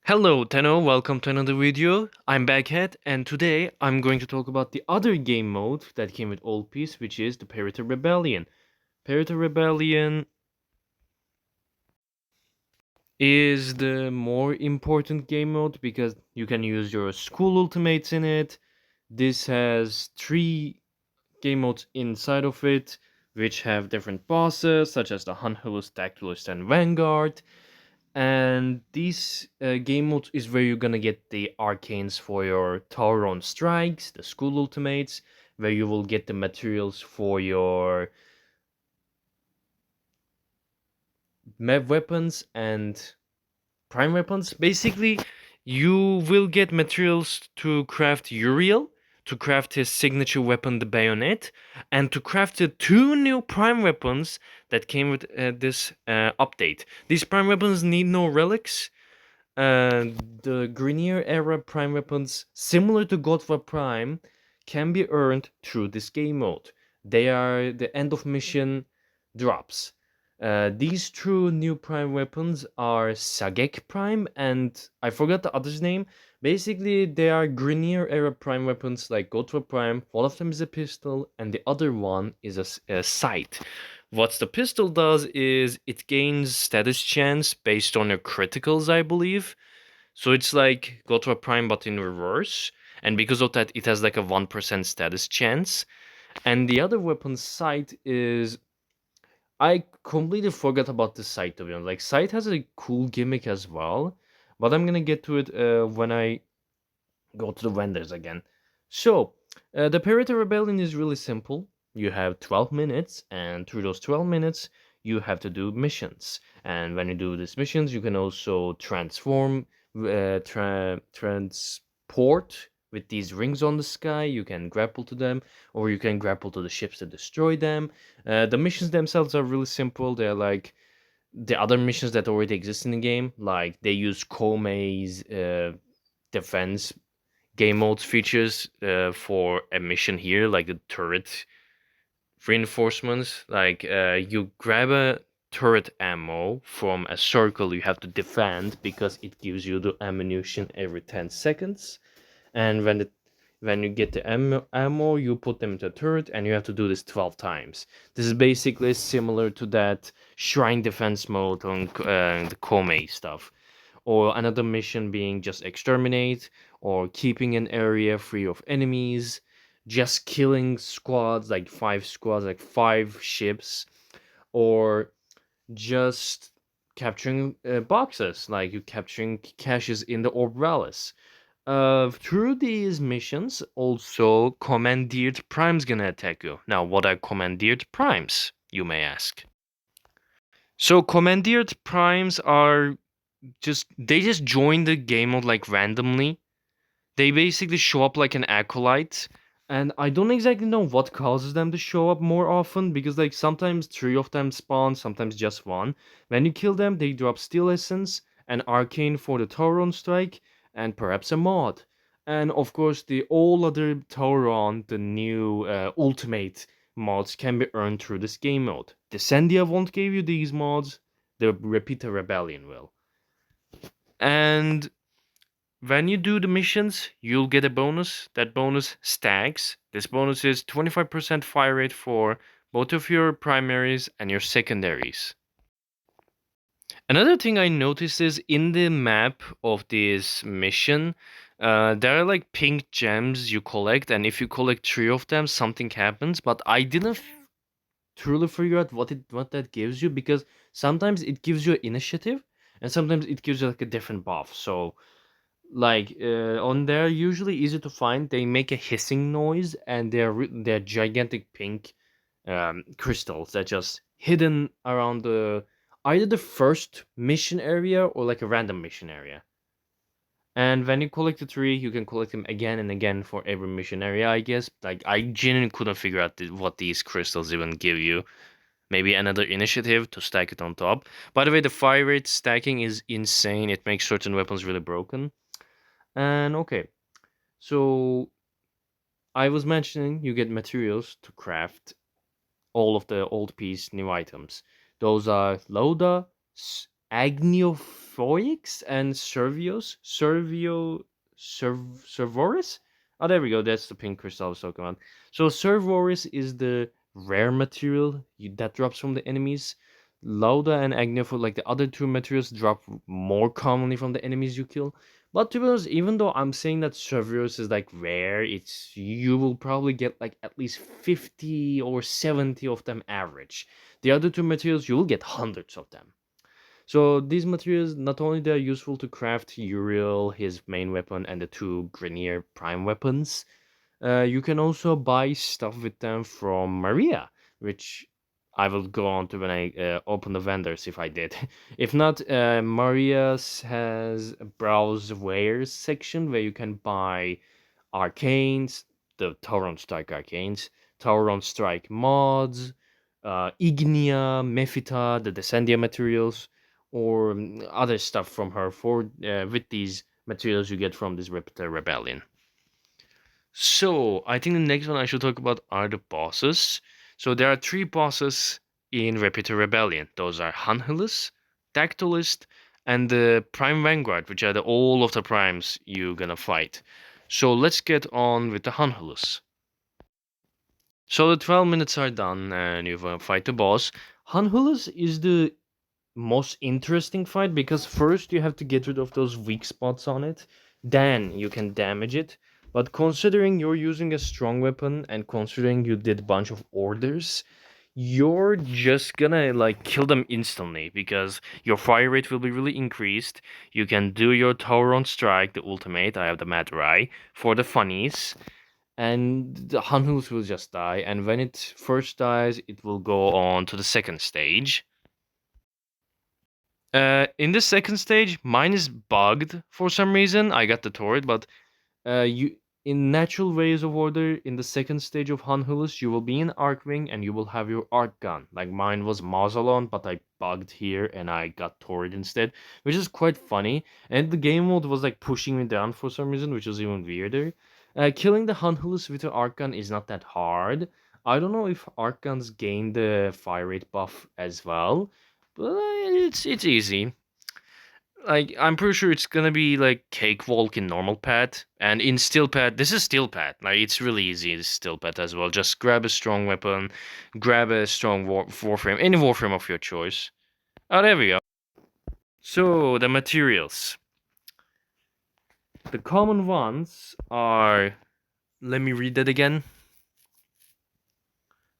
Hello Tenno, welcome to another video. I'm BagHead and today I'm going to talk about the other game mode that came with Old Peace, which is the Perita Rebellion. Perita Rebellion is the more important game mode because you can use your school ultimates in it. This has three game modes inside of it, which have different bosses such as the Hunhulus, Dactylus, and Vanguard. And these game modes is where you're gonna get the arcanes for your Tauron strikes, the school ultimates, where you will get the materials for your mev weapons and prime weapons. Basically, you will get materials to craft Uriel, to craft his signature weapon, the bayonet, and to craft the two new prime weapons that came with this update. These prime weapons need no relics. The Grenier era prime weapons, similar to Godva Prime, can be earned through this game mode. They are the end of mission drops. These two new prime weapons are Sagek Prime and I forgot the other's name. Basically, they are Grenier era prime weapons like Godva Prime. One of them is a pistol, and the other one is a sight. What the pistol does is it gains status chance based on your criticals, I believe. So it's like go to a prime but in reverse. And because of that, it has like a 1% status chance. And the other weapon sight is I completely forgot about the sight to be honest. Like sight has a cool gimmick as well. But I'm gonna get to it when I go to the vendors again. So, the Perita Rebellion is really simple. You have 12 minutes, and through those 12 minutes, you have to do missions. And when you do these missions, you can also transform, transport with these rings on the sky. You can grapple to them, or you can grapple to the ships to destroy them. The missions themselves are really simple. They're like the other missions that already exist in the game. Like they use Komei's defense game modes features for a mission here, like the turret reinforcements. Like you grab a turret ammo from a circle you have to defend because it gives you the ammunition every 10 seconds. And when you get the ammo, you put them into a turret, and you have to do this 12 times. This is basically similar to that shrine defense mode on the Komei stuff, or another mission being just exterminate, or keeping an area free of enemies, just killing squads, like 5 squads, like 5 ships, or just capturing boxes, like you capturing caches in the Orbralis. Through these missions, also commandeered primes gonna attack you. Now, what are commandeered primes, you may ask? So commandeered primes are just join the game mode like randomly. They basically show up like an acolyte, and I don't exactly know what causes them to show up more often because like sometimes three of them spawn, sometimes just one. When you kill them, they drop Steel Essence, an Arcane for the Tauron strike, and perhaps a mod. And of course, the all other Tauron, the new ultimate mods can be earned through this game mode. Descendia won't give you these mods. The Repita Rebellion will. And when you do the missions, you'll get a bonus. That bonus stacks. This bonus is 25% fire rate for both of your primaries and your secondaries. Another thing I noticed is in the map of this mission, there are like pink gems you collect, and if you collect 3 of them, something happens. But I didn't truly figure out what that gives you because sometimes it gives you initiative, and sometimes it gives you like a different buff. So like on there usually easy to find, they make a hissing noise, and they're gigantic pink crystals that just hidden around the either the first mission area or like a random mission area. And when you collect the 3, you can collect them again and again for every mission area, I guess. Like I genuinely couldn't figure out what these crystals even give you. Maybe another initiative to stack it on top. By the way, the fire rate stacking is insane. It makes certain weapons really broken. And okay, so I was mentioning you get materials to craft all of the old piece new items. Those are Loda, Agnio Foix and Servoris. Oh, there we go. That's the pink crystal I was talking about. So Servoris is the rare material that drops from the enemies. Lauda and Agnefor, like the other two materials, drop more commonly from the enemies you kill. But to be honest, even though I'm saying that Cerberus is like rare, it's you will probably get like at least 50 or 70 of them average. The other two materials you will get hundreds of them. So these materials not only they're useful to craft Uriel, his main weapon, and the two Grenier prime weapons, you can also buy stuff with them from Maria, which I will go on to when I open the vendors if I did. If not, Maria's has a browse wares section where you can buy arcanes, the Tauron Strike arcanes, Tauron Strike mods, Ignia, Mephita, the Descendia materials, or other stuff from her for with these materials you get from this Repita Rebellion. So, I think the next one I should talk about are the bosses. So, there are three bosses in Repita Rebellion. Those are Hanhilus, Dactylist, and the Prime Vanguard, which are all of the primes you're gonna fight. So, let's get on with the Hanhilus. So, the 12 minutes are done, and you fight the boss. Hanhilus is the most interesting fight because first you have to get rid of those weak spots on it, then you can damage it. But considering you're using a strong weapon and considering you did a bunch of orders, you're just gonna like kill them instantly because your fire rate will be really increased. You can do your Tauron Strike, the ultimate, I have the Madurai, for the funnies, and the Hanhus will just die. And when it first dies, it will go on to the second stage. In the second stage, mine is bugged for some reason. I got the turret, but you in natural ways of order, in the second stage of Hanhulus, you will be in Arcwing and you will have your arc gun. Like mine was Mausolon, but I bugged here and I got turret instead, which is quite funny. And the game mode was like pushing me down for some reason, which was even weirder. Killing the Hanhulus with the arc gun is not that hard. I don't know if arc guns gain the fire rate buff as well, but it's easy. Like I'm pretty sure it's gonna be like cakewalk in normal pad and in steel pad. This is steel pad. Like it's really easy in steel pad as well. Just grab a strong weapon, grab a strong warframe, any warframe of your choice. Oh, there we go. So the materials. The common ones are. Let me read that again.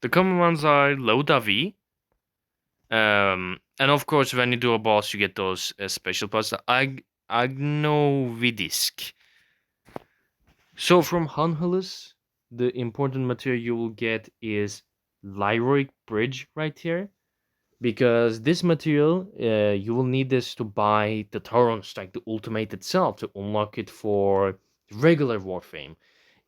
The common ones are low Davi. And of course, when you do a boss, you get those special parts. The Agnovidisk. So from Hanhulus, the important material you will get is Lyroic Bridge right here. Because this material, you will need this to buy the Tauron Strike, the ultimate itself, to unlock it for regular Warframe.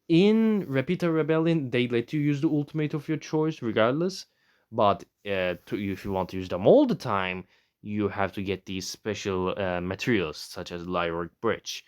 In Repita Rebellion, they let you use the ultimate of your choice regardless. But if you want to use them all the time, you have to get these special materials, such as Lyric Bridge.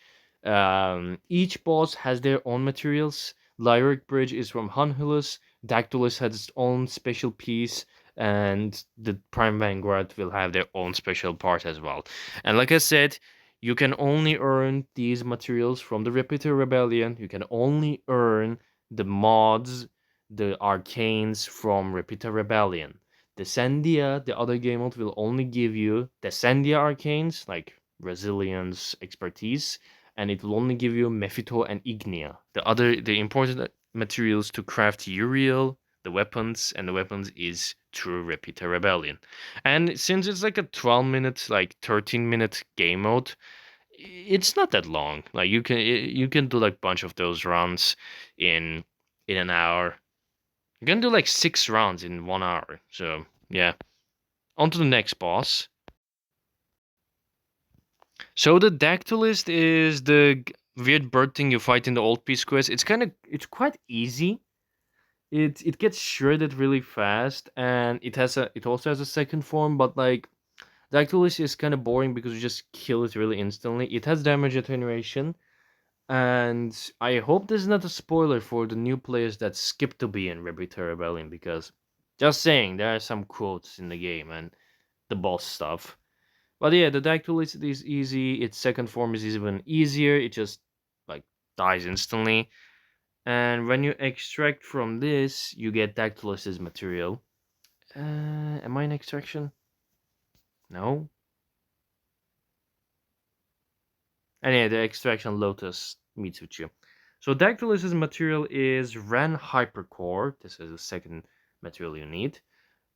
Each boss has their own materials. Lyric Bridge is from Hanhulus. Dactylus has its own special piece. And the Prime Vanguard will have their own special part as well. And like I said, you can only earn these materials from the Repita Rebellion. You can only earn the mods, the arcanes from Repita Rebellion. Descendia, the other game mode, will only give you Descendia arcanes, like resilience, expertise, and it will only give you Mephito and Ignia. The important materials to craft Uriel, the weapons, and the weapons is through Repita Rebellion. And since it's like a 12 minute, like 13-minute game mode, it's not that long. Like you can do like bunch of those runs in an hour. You can do like 6 rounds in 1 hour. So yeah. On to the next boss. So the Dactylist is the weird bird thing you fight in the old Peace quest. It's quite easy. It gets shredded really fast, and it also has a second form, but like Dactylus is kind of boring because you just kill it really instantly. It has damage attenuation, and I hope this is not a spoiler for the new players that skip to be in Repita Rebellion, because just saying, there are some quotes in the game and the boss stuff. But yeah, the Dactyl is easy. Its second form is even easier. It just like dies instantly. And when you extract from this, you get Dactylus' material. Am I in extraction? No. And yeah, the extraction Lotus meets with you. So Dactylus' material is Ran Hypercore. This is the second material you need.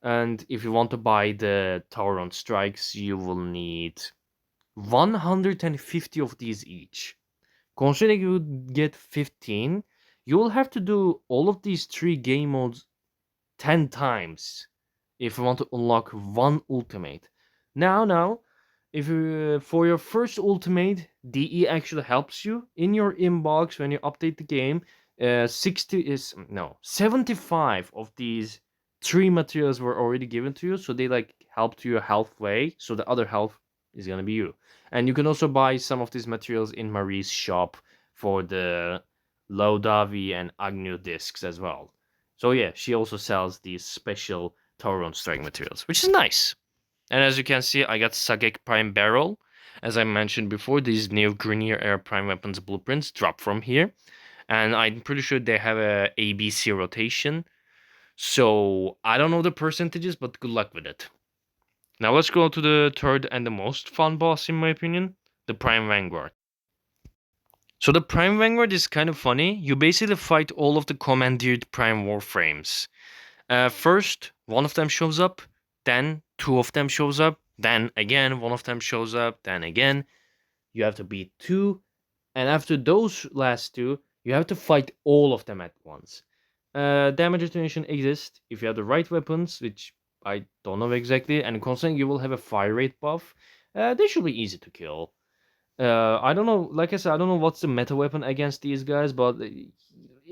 And if you want to buy the Tauron Strikes, you will need 150 of these each. Considering you get 15, you will have to do all of these 3 game modes 10 times if you want to unlock one ultimate. Now, if you for your first ultimate, DE actually helps you in your inbox when you update the game. 60 is no 75 of these 3 materials were already given to you, so they like helped you halfway. So the other half is gonna be you, and you can also buy some of these materials in Marie's shop for the Lodavi and Agnew discs as well. So yeah, she also sells these special Tauron strike materials, which is nice. And as you can see, I got Sagek Prime Barrel. As I mentioned before, these new Grenier Air Prime Weapons blueprints drop from here. And I'm pretty sure they have a ABC rotation. So I don't know the percentages, but good luck with it. Now let's go to the third and the most fun boss in my opinion, the Prime Vanguard. So the Prime Vanguard is kind of funny. You basically fight all of the commandeered Prime Warframes. First, one of them shows up, then two of them shows up, then again one of them shows up, then again. You have to beat two, and after those last two, you have to fight all of them at once. Damage detonation exists if you have the right weapons, which I don't know exactly, and considering you will have a fire rate buff, they should be easy to kill. I don't know. Like I said, I don't know what's the meta weapon against these guys, but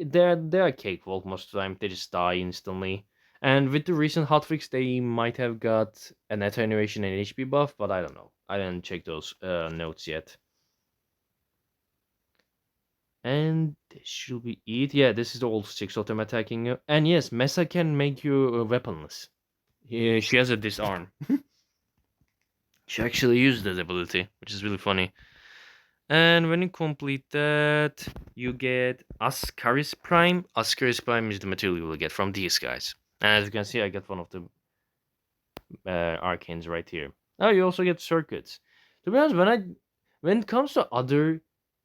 they're a cakewalk most of the time. They just die instantly. And with the recent hotfix, they might have got an attenuation and HP buff, but I don't know. I didn't check those notes yet. And this should be it. Yeah, this is the old 6 of them attacking you. And yes, Mesa can make you weaponless. Yeah, she has a disarm. She actually used that ability, which is really funny. And when you complete that, you get Ascaris Prime. Ascaris Prime is the material you will get from these guys. And as you can see, I got one of the arcanes right here. Oh, you also get circuits. To be honest, when it comes to other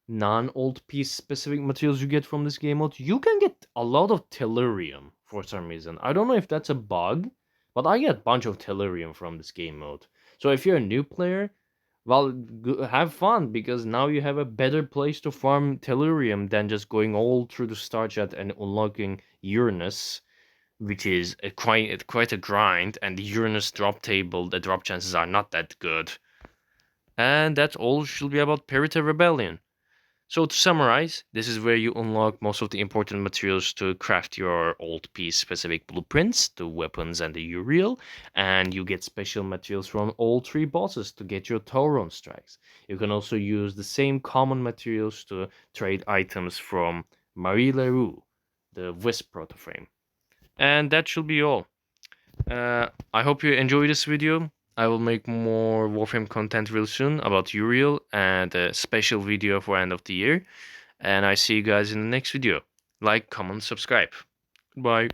non-old piece specific materials you get from this game mode, you can get a lot of tellurium for some reason. I don't know if that's a bug, but I get a bunch of tellurium from this game mode. So if you're a new player, well, have fun because now you have a better place to farm tellurium than just going all through the star chat and unlocking Uranus, which is quite a grind, and the Uranus drop table, the drop chances are not that good. And that's all should be about Perita Rebellion. So to summarize, this is where you unlock most of the important materials to craft your old piece specific blueprints, the weapons and the Uriel, and you get special materials from all 3 bosses to get your Tauron strikes. You can also use the same common materials to trade items from Marie Leroux, the Wisp protoframe. And that should be all. I hope you enjoy this video. I will make more Warframe content real soon about Uriel and a special video for end of the year. And I see you guys in the next video. Like, comment, subscribe. Goodbye.